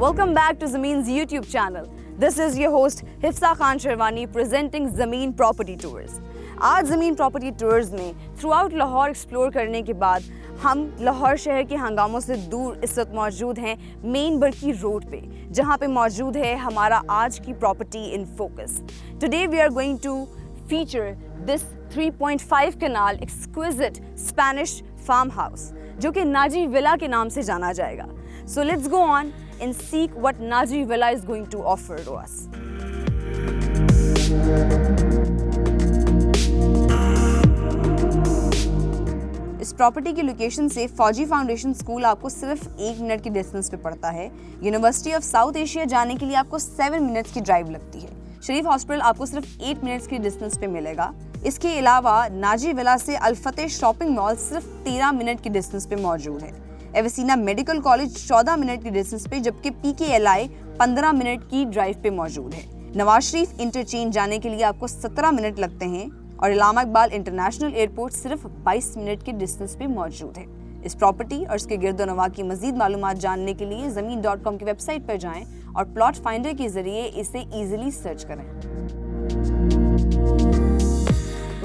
Welcome back to Zameen's YouTube channel. This is your host Hifsa Khan Sherwani presenting Zameen Property Tours. आज ज़मीन property tours में throughout Lahore explore करने के बाद हम लाहौर शहर के हंगामों से दूर इस वक्त मौजूद हैं मेन बरकी रोड पे, जहाँ पे मौजूद है हमारा आज की property in focus. Today we are going to feature this 3.5 kanal exquisite Spanish farm house जो कि नाजी विला के नाम से जाना जाएगा. So let's go on and seek what Naji Villa is going to offer to us. इस property की location से फौजी फाउंडेशन स्कूल आपको सिर्फ 1 मिनट की डिस्टेंस पे पड़ता है. यूनिवर्सिटी ऑफ साउथ एशिया जाने के लिए आपको 7 मिनट्स की ड्राइव लगती है. शरीफ हॉस्पिटल आपको सिर्फ 8 मिनट्स की डिस्टेंस पे मिलेगा. इसके अलावा नाजी विला से अल-फतेह शॉपिंग मॉल सिर्फ 13 मिनट की डिस्टेंस पे मौजूद है. एवेसीना मेडिकल कॉलेज 14 मिनट की डिस्टेंस पे, जबकि PKLI 15 मिनट की ड्राइव पे मौजूद है. नवाज शरीफ इंटरचेंज जाने के लिए आपको 17 मिनट लगते हैं और इलामा इकबाल इंटरनेशनल एयरपोर्ट सिर्फ 22 मिनट की डिस्टेंस पे मौजूद है. इस प्रॉपर्टी और इसके गिरदोनवा की मजीद मालूमात जानने के लिए Zameen.com की वेबसाइट पर जाएं और प्लॉट फाइंडर के जरिए इसे इजीली सर्च करें.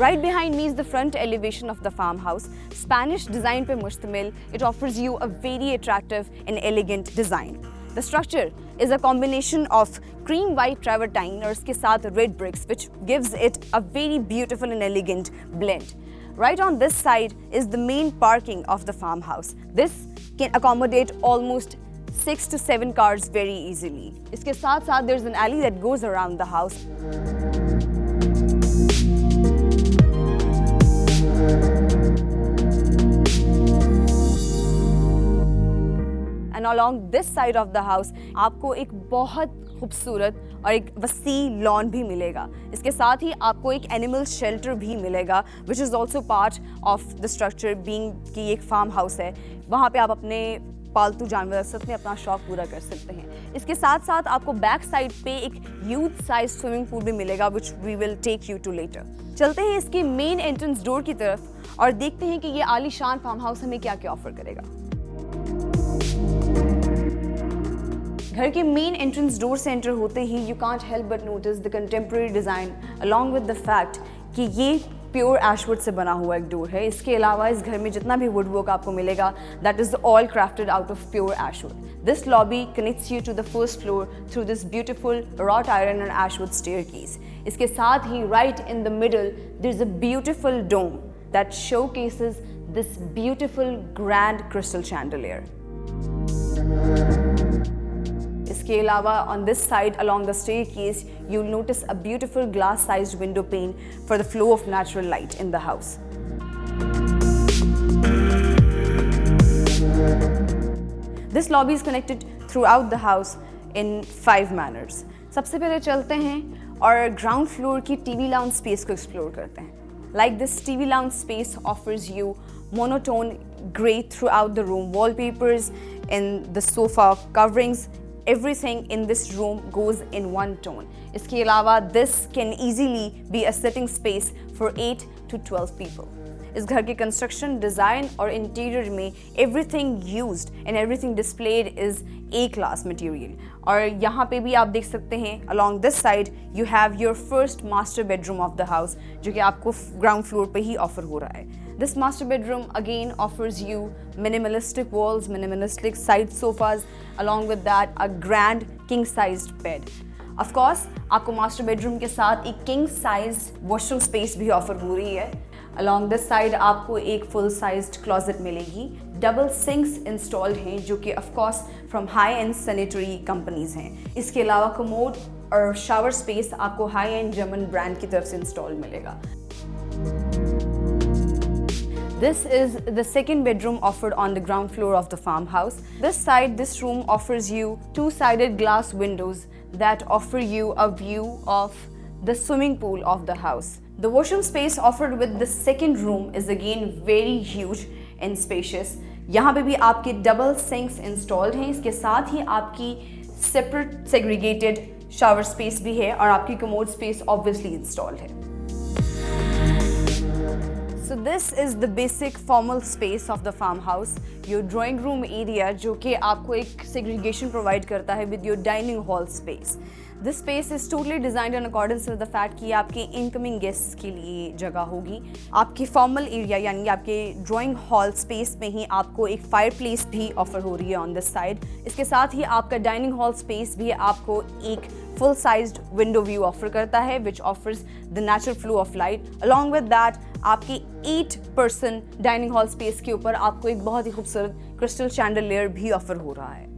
Right behind me is the front elevation of the farmhouse. Spanish design पे मुश्तमिल, it offers you a very attractive and elegant design. The structure is a combination of cream white travertine और इसके साथ red bricks, which gives it a very beautiful and elegant blend. Right on this side is the main parking of the farmhouse. This can accommodate almost 6 to 7 cars very easily. इसके साथ there's an alley that goes around the house. And along this side of the house आपको एक बहुत खूबसूरत और एक वसी lawn भी मिलेगा. इसके साथ ही आपको एक एनिमल शेल्टर भी मिलेगा, which is also part of the structure, being कि एक फार्म हाउस है. वहाँ पे आप अपने पालतू जानवर रख सकते हैं, अपना शौक पूरा कर सकते हैं. इसके साथ साथ आपको बैक साइड पे एक यूथ साइज स्विमिंग पूल भी मिलेगा, which we will take you to later. चलते हैं इसके मेन एंट्रेंस डोर की तरफ और देखते हैं कि ये आलीशान फार्म हाउस हमें क्या क्या ऑफर करेगा. घर के मेन एंट्रेंस डोर से एंटर होते ही you can't help but notice the contemporary design along with the fact कि ये प्योर एशवुड से बना हुआ एक डोर है. इसके अलावा इस घर में जितना भी वुड वर्क आपको मिलेगा that is all crafted out of pure ashwood. This lobby connects you to the first floor through this beautiful wrought iron and ashwood staircase. इसके साथ ही right in the middle there is a beautiful dome that showcases this beautiful grand crystal chandelier. इसके अलावा on this side along the staircase you'll notice a beautiful glass sized window pane for the flow of natural light in the house. This lobby is connected throughout the house in 5 manners. सबसे पहले चलते हैं और ground floor की TV lounge space को explore करते हैं. Like this TV lounge space offers you monotone gray throughout the room, wallpapers and the sofa coverings. Everything in this room goes in one tone. इसके अलावा this can easily be a sitting space for 8 to 12 people. इस घर के construction, design और interior में everything used and everything displayed is A-class material. और यहाँ पे भी आप देख सकते हैं along this side you have your first master bedroom of the house जो कि आपको ground floor पे ही ऑफर हो रहा है. This master bedroom again offers you minimalistic walls, minimalistic side sofas, along with that a grand king-sized bed. Of course, आपको master bedroom के साथ एक king-sized washroom space भी ऑफर हो रही है. Along this side आपको एक full-sized closet मिलेगी. Double sinks installed हैं जो कि of course from high-end sanitary companies हैं. इसके अलावा commode और shower space आपको high-end German brand की तरफ से installed मिलेगा. This is the second bedroom offered on the ground floor of the farmhouse. This room offers you 2-sided glass windows that offer you a view of the swimming pool of the house. The washroom space offered with the second room is again very huge and spacious. यहाँ पे भी आपके double sinks installed हैं. इसके साथ ही आपकी separate segregated shower space भी है और आपकी commode space obviously installed है. So this is the basic formal space of the farmhouse. Your drawing room area जो कि आपको एक segregation provide करता है with your dining hall space. This space is totally designed in accordance with the fact कि आपके incoming guests के लिए जगह होगी. आपकी formal area यानी आपके drawing hall space में ही आपको एक fireplace भी offer हो रही है on this side. इसके साथ ही आपका dining hall space भी आपको एक full-sized window view offer करता है which offers the natural flow of light. Along with that, आपकी 8-person dining hall space के ऊपर आपको एक बहुत ही खूबसूरत crystal chandelier भी offer हो रहा है.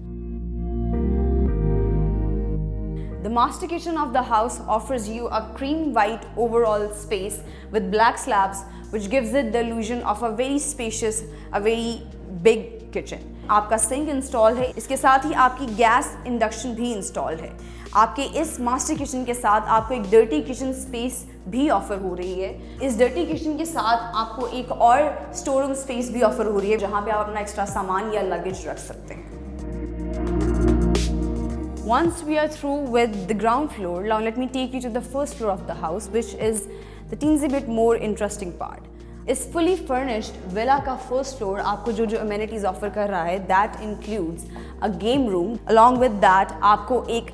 The master kitchen of the house offers you a cream white overall space with black slabs which gives it the illusion of a very spacious, a very big kitchen. आपका sink install है, इसके साथ ही आपकी gas induction भी install है. आपके इस master kitchen के साथ आपको एक डर्टी किचन स्पेस भी ऑफर हो रही है. इस डर्टी किचन के साथ आपको एक और स्टोर रूम स्पेस भी ऑफर हो रही है जहाँ पे आप अपना एक्स्ट्रा सामान या लगेज रख सकते हैं. Once we are through with the ground floor, now let me take you to the first floor of the house, which is the teensy bit more interesting part. इस fully furnished villa का first floor आपको जो amenities offer कर रहा है, that includes a game room. Along with that, आपको एक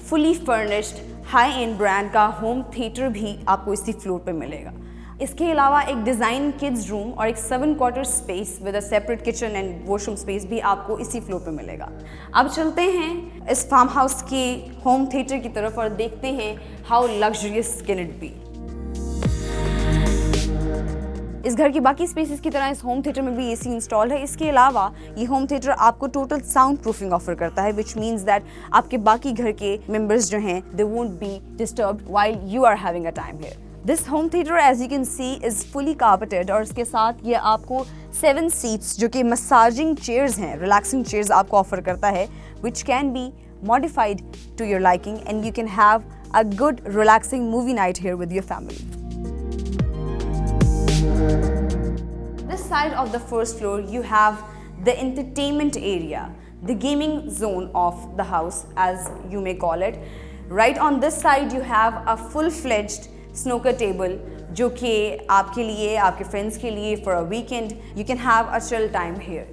fully furnished high-end brand का home theater भी आपको इसी floor पे मिलेगा. इसके अलावा एक डिज़ाइन किड्स रूम और एक 7-quarter space with a separate kitchen and washroom space भी आपको इसी फ्लोर पे मिलेगा. अब चलते हैं इस फार्म हाउस के होम थिएटर की तरफ और देखते हैं how luxurious can it be. इस घर की बाकी स्पेसेस की तरह इस होम थिएटर में भी एसी इंस्टॉल है. इसके अलावा ये होम थिएटर आपको टोटल साउंड प्रूफिंग ऑफर करता है विच मीन्स दैट आपके बाकी घर के मेंबर्स जो हैं they won't be disturbed while you are having a time here. This home theater, as you can see, is fully carpeted और इसके साथ ये आपको 7 seats जो कि massaging chairs हैं, relaxing chairs आपको ऑफर करता है, which can be modified to your liking and you can have a good relaxing movie night here with your family. This side of the first floor you have the entertainment area, the gaming zone of the house as you may call it. Right on this side you have a full-fledged snooker table जो कि आपके लिए आपके friends के लिए for a weekend you can have a chill time here.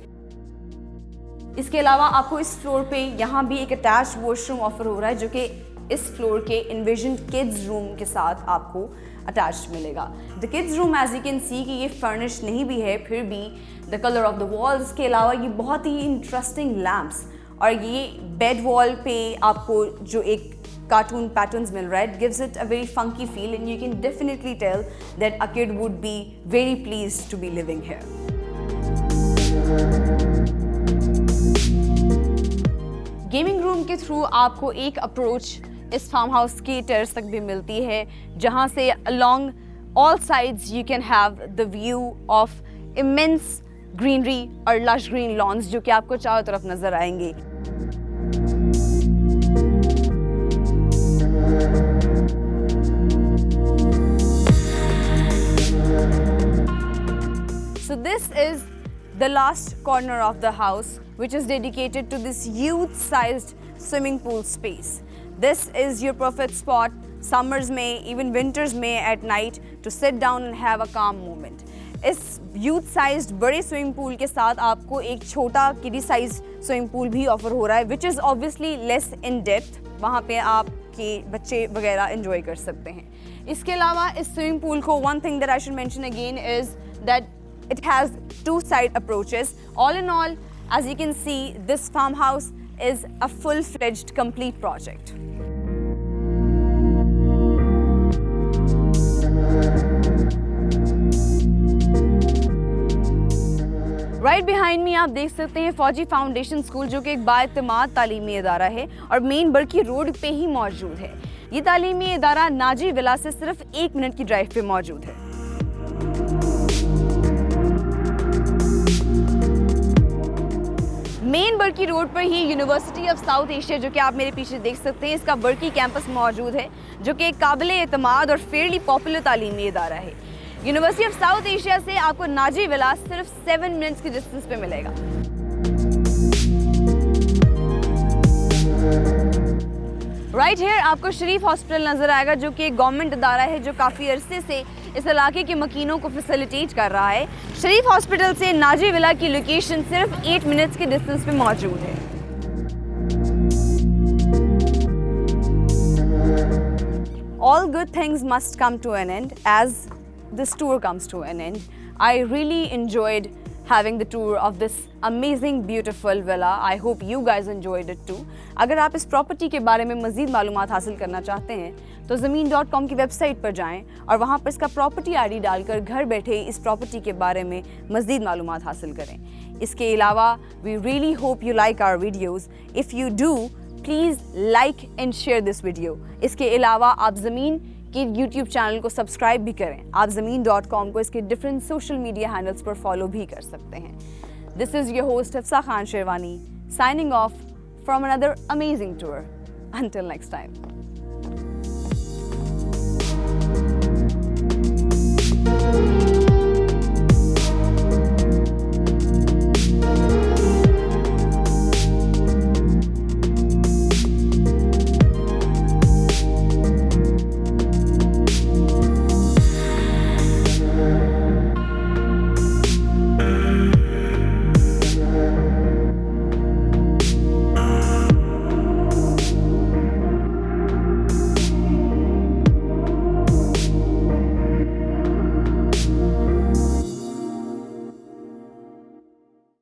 इसके अलावा आपको इस फ्लोर पे यहाँ भी एक अटैच्ड वॉशरूम ऑफर हो रहा है जो कि इस फ्लोर के envisioned kids रूम के साथ आपको अटैच्ड मिलेगा. The kids room as you can see कि ये furnished नहीं भी है फिर भी the color of the walls के अलावा ये बहुत ही interesting lamps और ये बेड वॉल पे आपको जो एक cartoon patterns मिल रहा है. It gives it a very funky feel and you can definitely tell that a kid would be very pleased to be living here. Gaming room के through आपको एक अप्रोच इस फार्म हाउस के terrace तक भी मिलती है जहाँ से along all sides you can have the view of immense greenery और lush green lawns जो कि आपको चारों तरफ नजर आएंगे. So this is the last corner of the house which is dedicated to this youth-sized swimming pool space. This is your perfect spot summers में even winters में at night to sit down and have a calm moment. इस youth-sized बड़े swimming pool के साथ आपको एक छोटा kiddie size swimming pool भी offer हो रहा है which is obviously less in depth. वहाँ पे आपके बच्चे वगैरह enjoy कर सकते हैं. इसके अलावा इस swimming pool को one thing that I should mention again is that it has 2 side approaches. All in all, as you can see, this farmhouse is a full-fledged complete project. Right behind me आप देख सकते हैं फौजी foundation school जो कि एक बाएतमाद तालीमी इदारा है और मेन बरकी रोड पे ही मौजूद है. ये तालीमी इदारा नाजी विला से सिर्फ 1 मिनट की ड्राइव पे मौजूद है. मेन बर्की रोड पर ही यूनिवर्सिटी ऑफ साउथ एशिया जो कि आप मेरे पीछे देख सकते हैं इसका बर्की कैंपस मौजूद है जो कि एक काबिल एतमाद और फेयरली पॉपुलर तालीमी इदारा है. यूनिवर्सिटी ऑफ साउथ एशिया से आपको नाजी विला सिर्फ 7 मिनट्स की डिस्टेंस पे मिलेगा. राइट हेयर आपको शरीफ हॉस्पिटल नज़र आएगा, जो कि एक गवर्नमेंट इदारा है जो काफ़ी अरसे से इस इलाके के मकीनों को फैसिलिटेट कर रहा है। शरीफ हॉस्पिटल से नाजी विला की लोकेशन सिर्फ 8 मिनट्स के डिस्टेंस पे मौजूद है। All good things must come to an end, as this tour comes to an end. I really enjoyed having the tour of this amazing, beautiful villa. I hope you guys enjoyed it too. अगर आप इस property के बारे में मज़ीद मालूमात हासिल करना चाहते हैं तो Zameen.com की वेबसाइट पर जाएं और वहाँ पर इसका प्रॉपर्टी आईडी डालकर घर बैठे इस प्रॉपर्टी के बारे में मज़ीद मालूमात हासिल करें। इसके अलावा we really hope you like our videos. If you do, please like and share this video. इसके अलावा आप ज़मीन के YouTube चैनल को सब्सक्राइब भी करें। आप Zameen.com को इसके डिफरेंट सोशल मीडिया हैंडल्स पर फॉलो भी कर सकते हैं। This is your host Hafsa Khan sherwani signing off from another amazing tour. Until next time.